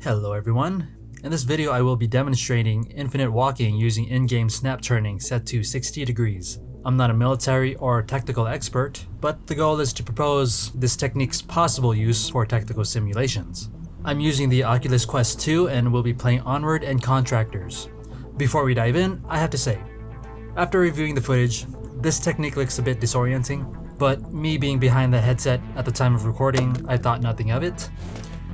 Hello everyone. In this video I will be demonstrating infinite walking using in-game snap turning set to 60 degrees. I'm not a military or tactical expert, but the goal is to propose this technique's possible use for tactical simulations. I'm using the Oculus Quest 2 and will be playing Onward and Contractors. Before we dive in, I have to say, after reviewing the footage, this technique looks a bit disorienting, but me being behind the headset at the time of recording, I thought nothing of it.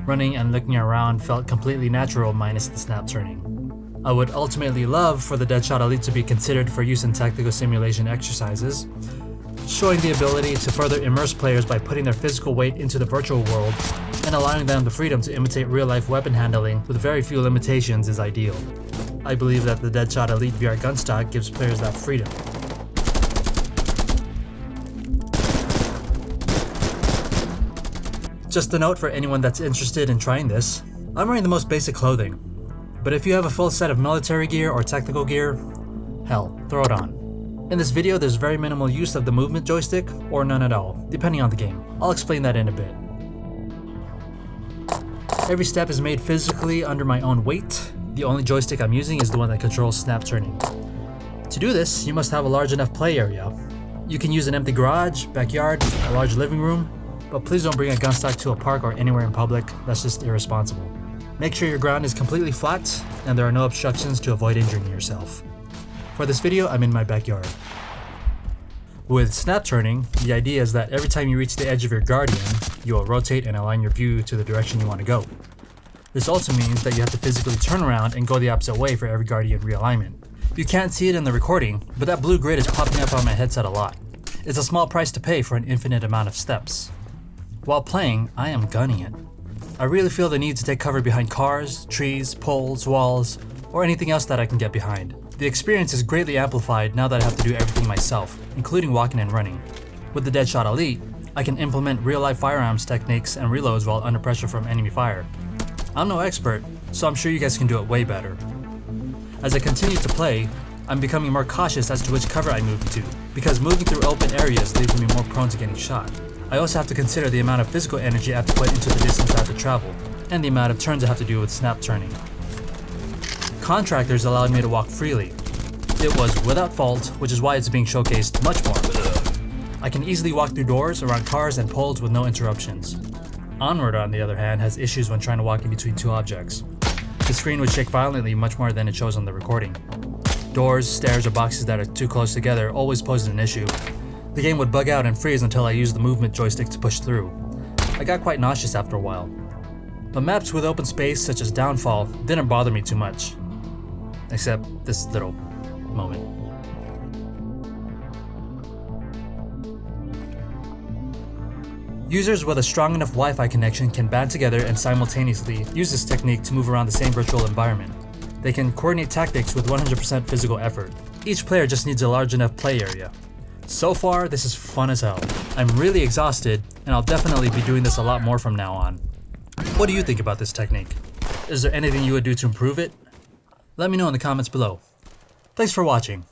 Running and looking around felt completely natural minus the snap turning. I would ultimately love for the DEADSHOT Elite to be considered for use in tactical simulation exercises, showing the ability to further immerse players by putting their physical weight into the virtual world and allowing them the freedom to imitate real-life weapon handling with very few limitations is ideal. I believe that the DEADSHOT Elite VR gunstock gives players that freedom. Just a note for anyone that's interested in trying this, I'm wearing the most basic clothing, but if you have a full set of military gear or tactical gear, hell, throw it on. In this video there's very minimal use of the movement joystick, or none at all, depending on the game. I'll explain that in a bit. Every step is made physically under my own weight. The only joystick I'm using is the one that controls snap turning. To do this, you must have a large enough play area. You can use an empty garage, backyard, a large living room, but please don't bring a gunstock to a park or anywhere in public. That's just irresponsible. Make sure your ground is completely flat and there are no obstructions to avoid injuring yourself. For this video, I'm in my backyard. With snap turning, the idea is that every time you reach the edge of your guardian, you will rotate and align your view to the direction you want to go. This also means that you have to physically turn around and go the opposite way for every guardian realignment. You can't see it in the recording, but that blue grid is popping up on my headset a lot. It's a small price to pay for an infinite amount of steps. While playing, I am gunning it. I really feel the need to take cover behind cars, trees, poles, walls, or anything else that I can get behind. The experience is greatly amplified now that I have to do everything myself, including walking and running. With the DEADSHOT Elite, I can implement real-life firearms techniques and reloads while under pressure from enemy fire. I'm no expert, so I'm sure you guys can do it way better. As I continue to play, I'm becoming more cautious as to which cover I move to, because moving through open areas leaves me more prone to getting shot. I also have to consider the amount of physical energy I have to put into the distance I have to travel, and the amount of turns I have to do with snap turning. Contractors allowed me to walk freely. It was without fault, which is why it's being showcased much more. I can easily walk through doors, around cars, and poles with no interruptions. Onward, on the other hand, has issues when trying to walk in between two objects. The screen would shake violently much more than it shows on the recording. Doors, stairs, or boxes that are too close together always posed an issue. The game would bug out and freeze until I used the movement joystick to push through. I got quite nauseous after a while. But maps with open space such as Downfall didn't bother me too much. Except this little moment. Users with a strong enough Wi-Fi connection can band together and simultaneously use this technique to move around the same virtual environment. They can coordinate tactics with 100% physical effort. Each player just needs a large enough play area. So far, this is fun as hell. I'm really exhausted, and I'll definitely be doing this a lot more from now on. What do you think about this technique? Is there anything you would do to improve it? Let me know in the comments below. Thanks for watching.